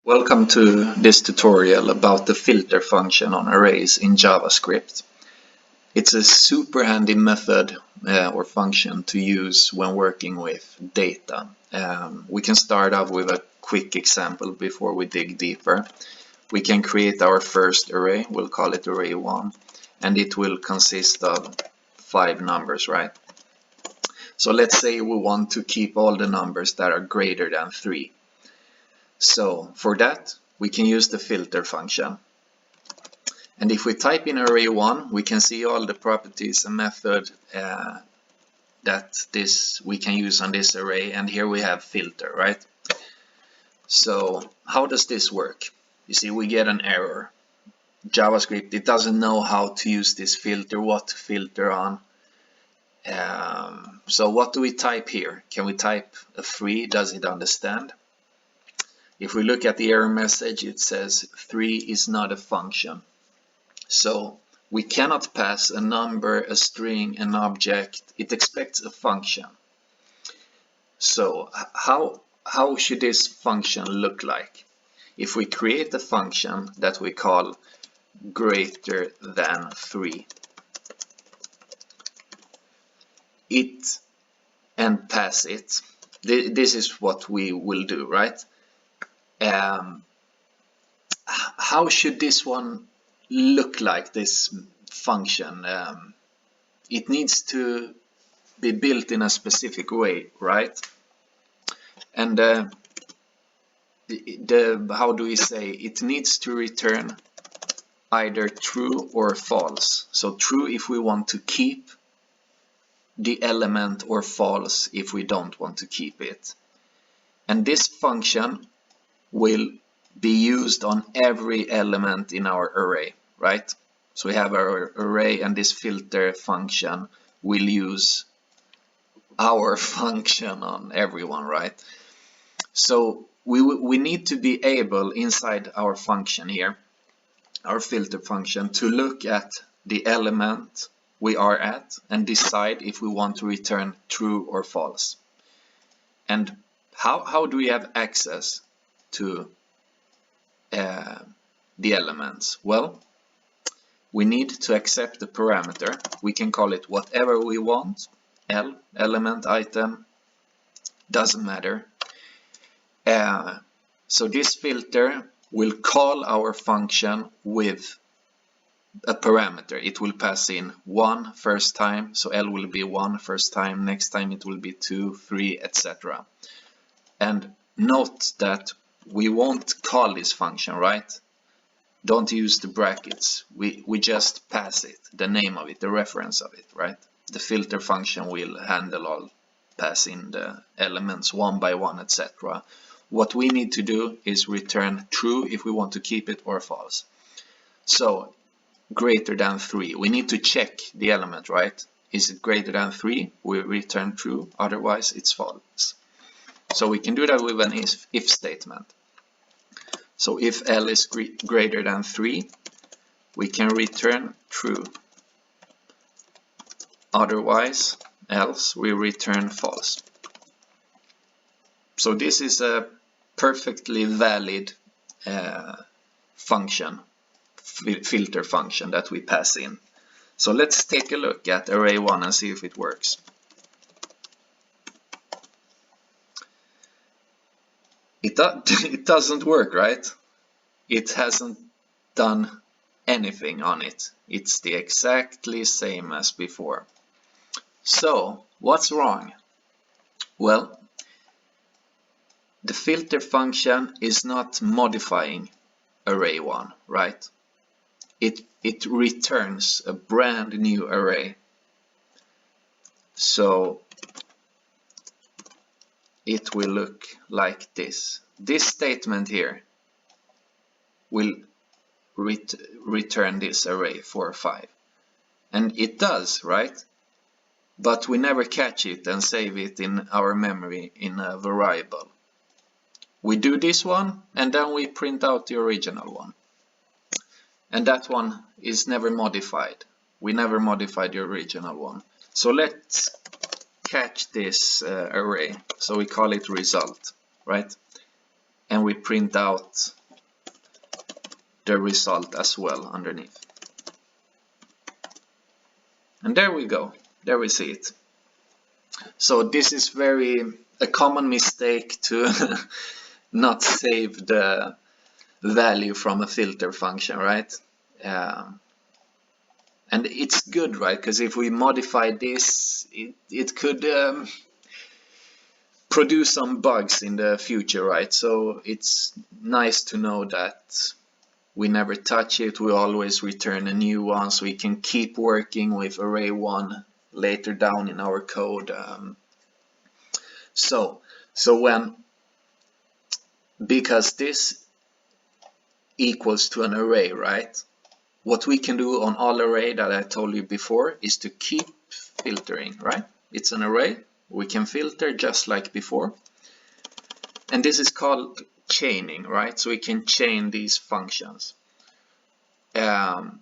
Welcome to this tutorial about the filter function on arrays in JavaScript. It's a super handy method or function to use when working with data. We can start off with a quick example before we dig deeper. We can create our first array, we'll call it array 1, and it will consist of 5 numbers, right? So let's say we want to keep all the numbers that are greater than 3. So for that, we can use the filter function. And if we type in array 1, we can see all the properties and method that we can use on this array. And here we have filter, right? So how does this work? You see, we get an error. JavaScript, it doesn't know how to use this filter, what to filter on. So what do we type here? Can we type a 3? Does it understand? If we look at the error message, it says 3 is not a function. So we cannot pass a number, a string, an object. It expects a function. So how should this function look like? If we create a function that we call greater than 3, and pass it, this is what we will do, right? How should this one look like, this function? It needs to be built in a specific way, right? And how do we say, it needs to return either true or false. So true if we want to keep the element, or false if we don't want to keep it. And this function will be used on every element in our array, right? So we have our array, and this filter function will use our function on everyone, right? So we need to be able, inside our function here, our filter function, to look at the element we are at and decide if we want to return true or false. And how do we have access to the elements? Well, we need to accept the parameter. We can call it whatever we want. Element, item, doesn't matter. So this filter will call our function with a parameter. It will pass in 1 first time, so L will be 1 first time, next time it will be 2, 3, etc. And note that we won't call this function, right? Don't use the brackets. We just pass it, the name of it, the reference of it, right? The filter function will handle all, pass in the elements one by one, etc. What we need to do is return true if we want to keep it, or false. So greater than 3, we need to check the element, right? Is it greater than 3? We return true, otherwise it's false. So we can do that with an if statement. So if L is greater than 3, we can return true. Otherwise, else we return false. So this is a perfectly valid function, filter function that we pass in. So let's take a look at array 1 and see if it works. It doesn't work, right? It hasn't done anything on it. It's the exactly same as before. So what's wrong? Well, the filter function is not modifying array 1, right? It returns a brand new array. So it will look like this. This statement here will return this array 4 or 5. And it does, right? But we never catch it and save it in our memory in a variable. We do this one, and then we print out the original one. And that one is never modified. We never modified the original one. So let's catch this array. So we call it result, right? and we print out the result as well underneath. And there we go, there we see it. So this is a common mistake to not save the value from a filter function, right? And it's good, right? Because if we modify this, it could produce some bugs in the future, right? So it's nice to know that we never touch it, we always return a new one, so we can keep working with array 1 later down in our code. Because this equals to an array, right? What we can do on all array that I told you before is to keep filtering, right? It's an array, we can filter just like before. And this is called chaining, right? So we can chain these functions. And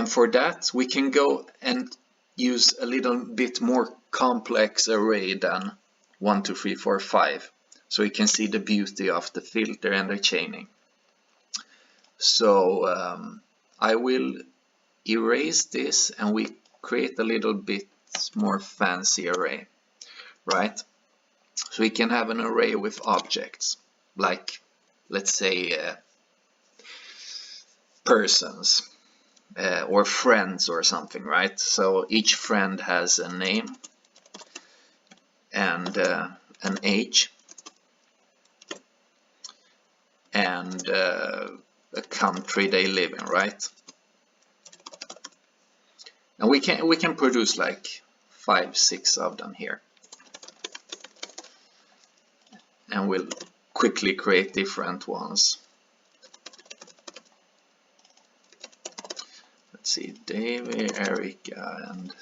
for that, we can go and use a little bit more complex array than 1, 2, 3, 4, 5. So we can see the beauty of the filter and the chaining. So I will erase this and we create a little bit more fancy array, right? So we can have an array with objects, like, let's say, persons or friends or something, right? So each friend has a name and an age and a country they live in, right? And we can produce like 5, 6 of them here. And we'll quickly create different ones. Let's see, David, Erica, and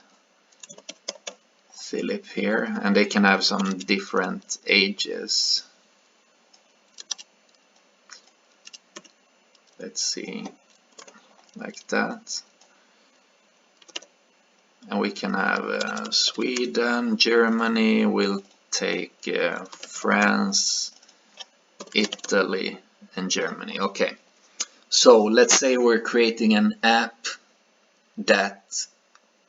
Philip here, and they can have some different ages. Let's see, like that. And we can have Sweden, Germany, we'll take France, Italy, and Germany. Okay, so let's say we're creating an app that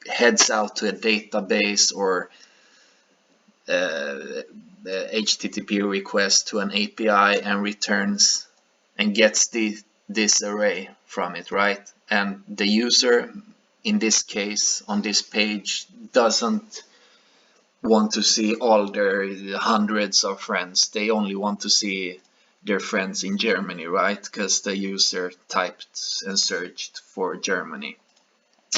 heads out to a database or HTTP request to an API and returns and gets this array from it, right? And the user, in this case, on this page, doesn't want to see all their hundreds of friends. They only want to see their friends in Germany, right? Because the user typed and searched for Germany.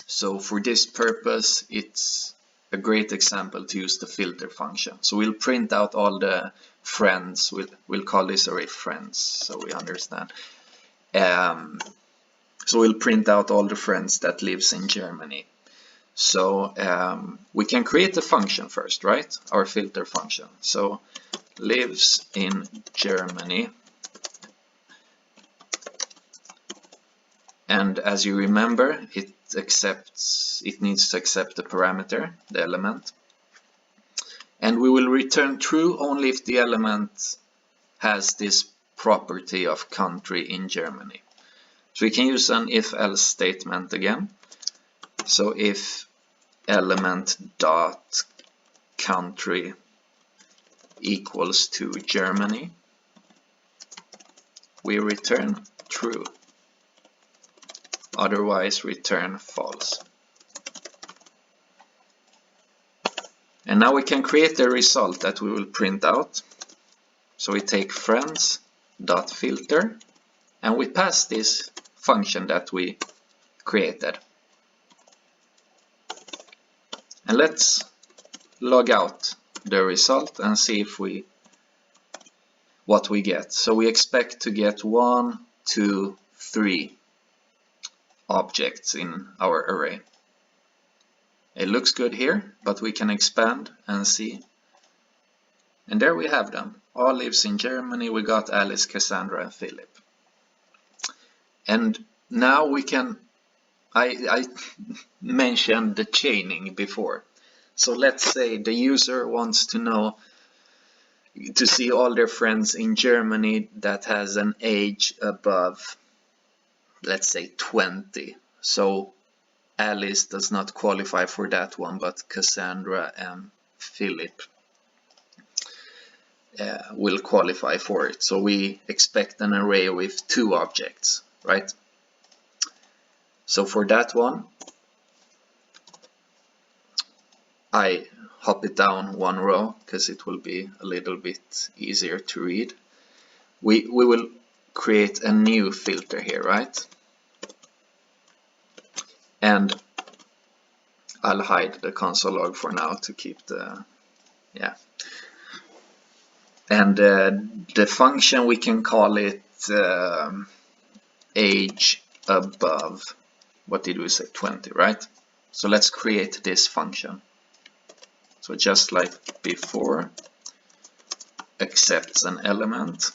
So for this purpose, it's a great example to use the filter function. So we'll print out all the friends. We'll call this array friends, so we understand. So we'll print out all the friends that lives in Germany. So we can create a function first, right? Our filter function. So lives in Germany. And as you remember, it needs to accept the parameter, the element. And we will return true only if the element has this property of country in Germany. So we can use an if-else statement again. So if element dot country equals to Germany, we return true. Otherwise return false. And now we can create the result that we will print out. So we take friends.filter and we pass this function that we created. And let's log out the result and see if what we get. So we expect to get 1, 2, 3 objects in our array. It looks good here, but we can expand and see. And there we have them. All lives in Germany. We got Alice, Cassandra, and Philip. And now we can, I mentioned the chaining before. So let's say the user wants to know to see all their friends in Germany that has an age above, let's say, 20. So Alice does not qualify for that one, but Cassandra and Philip will qualify for it. So we expect an array with 2 objects, right? So for that one, I hop it down 1 row because it will be a little bit easier to read. We will create a new filter here, right? And I'll hide the console log for now to keep the, yeah. And the function, we can call it age above, what did we say, 20, right? So let's create this function. So just like before, accepts an element,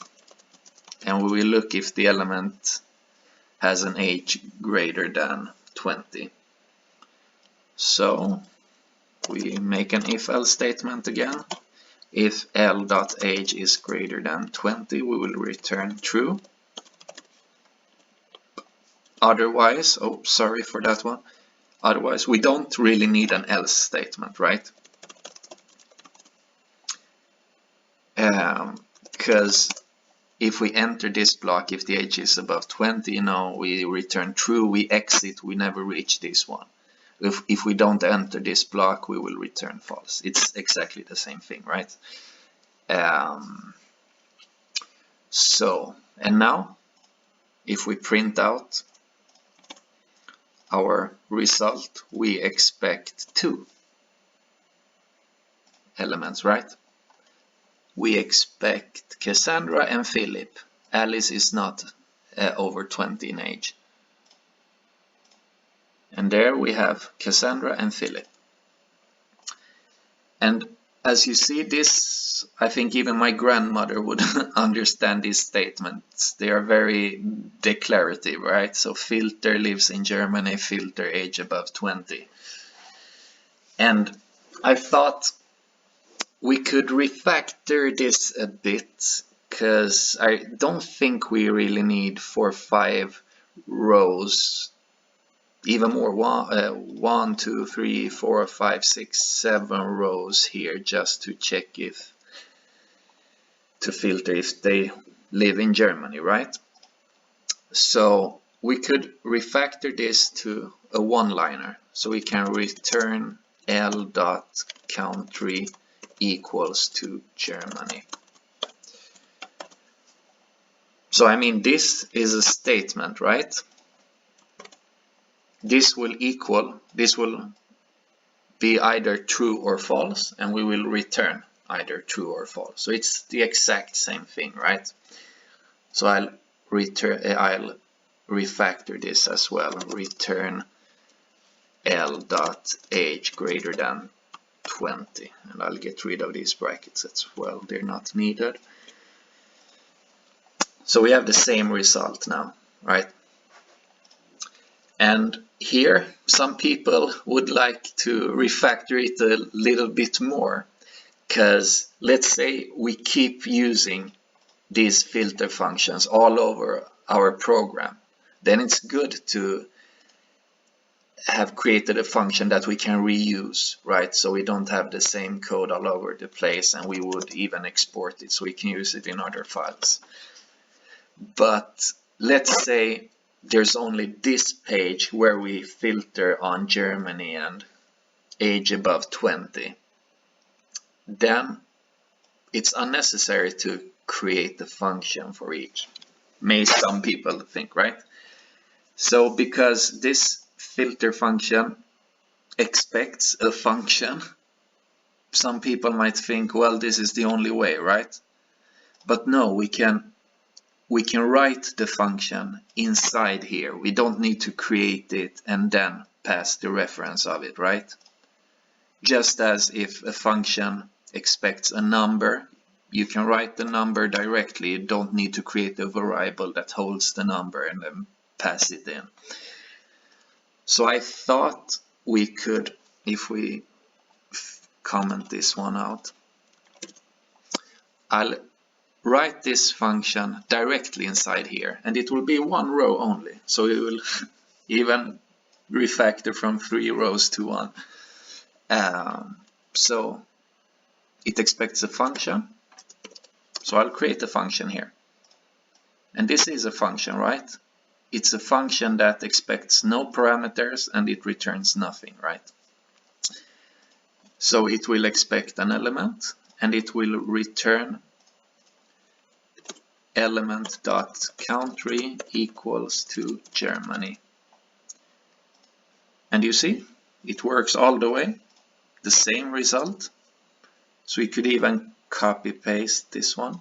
and we will look if the element has an age greater than 20. So we make an if-else statement again. If L.age is greater than 20, we will return true. Otherwise, oh, sorry for that one. Otherwise, we don't really need an else statement, right? Because if we enter this block, if the age is above 20, no, we return true. We exit, we never reach this one. If we don't enter this block, we will return false. It's exactly the same thing, right? So, and now, if we print out our result, we expect 2 elements, right? We expect Cassandra and Philip. Alice is not over 20 in age. And there we have Cassandra and Philip. And as you see, this, I think even my grandmother would understand these statements. They are very declarative, right? So filter lives in Germany, filter age above 20. And I thought we could refactor this a bit, because I don't think we really need 4 or 5 rows, even more, 1, 2, 3, 4, 5, 6, 7 rows here, just to check if, to filter if they live in Germany, right? So we could refactor this to a one-liner, so we can return L.country equals to Germany. So I mean, this is a statement, right? This will be either true or false, and we will return either true or false. So it's the exact same thing, right? So I'll refactor this as well. Return L.age greater than 20, and I'll get rid of these brackets as well. They're not needed. So we have the same result now, right? And here, some people would like to refactor it a little bit more, because let's say we keep using these filter functions all over our program. Then it's good to have created a function that we can reuse, right? So we don't have the same code all over the place, and we would even export it so we can use it in other files. But let's say there's only this page where we filter on Germany and age above 20. Then it's unnecessary to create a function for each. May some people think, right? So because this filter function expects a function, some people might think, well, this is the only way, right? But no, we can write the function inside here. We don't need to create it and then pass the reference of it, right? Just as if a function expects a number, you can write the number directly. You don't need to create a variable that holds the number and then pass it in. So I thought we could, if we comment this one out, I'll write this function directly inside here, and it will be one row only, so it will even refactor from 3 rows to 1. So it expects a function, so I'll create a function here. And this is a function, right? It's a function that expects no parameters and it returns nothing, right? So it will expect an element and it will return element.country equals to Germany. And you see, it works all the way, the same result. So we could even copy paste this one.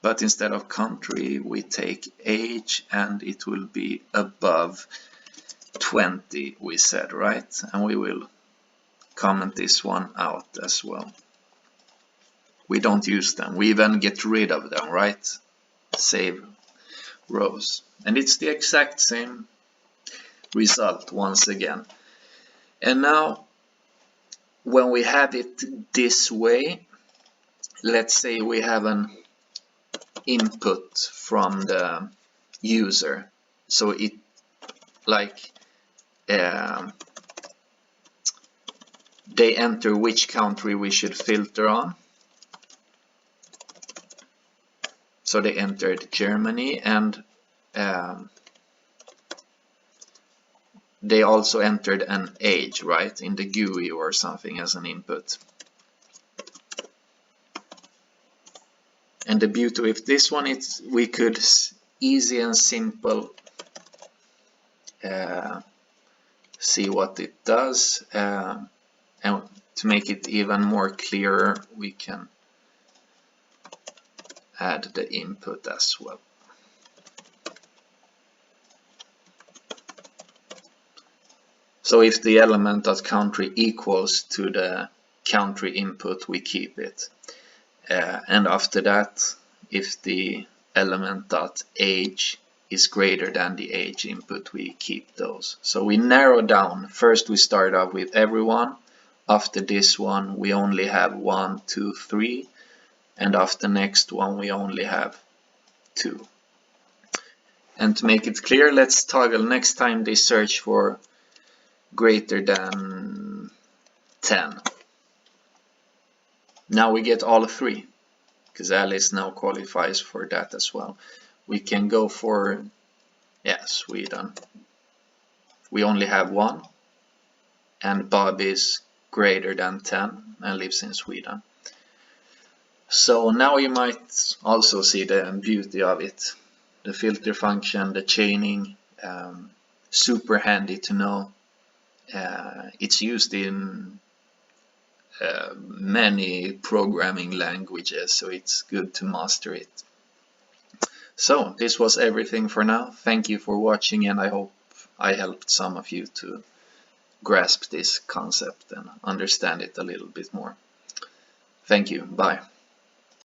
But instead of country, we take age and it will be above 20, we said, right? And we will comment this one out as well. We don't use them. We even get rid of them, right? Save rows. And it's the exact same result once again. And now, when we have it this way, let's say we have an input from the user. So it like they enter which country we should filter on. So they entered Germany, and they also entered an age, right, in the GUI or something as an input. And the beauty with this one is we could easy and simple see what it does, and to make it even more clearer, we can add the input as well. So if the element.country equals to the country input, we keep it. And after that, if the element.age is greater than the age input, we keep those. So we narrow down. First we start off with everyone. After this one we only have 1, 2, 3, and after next one we only have 2. And to make it clear, let's toggle next time they search for greater than 10. Now we get all 3, because Alice now qualifies for that as well. We can go for, yeah, Sweden. We only have 1, and Bob is greater than 10 and lives in Sweden. So now you might also see the beauty of it. The filter function, the chaining, super handy to know. It's used in many programming languages, so it's good to master it. So this was everything for now. Thank you for watching, and I hope I helped some of you to grasp this concept and understand it a little bit more. Thank you. Bye.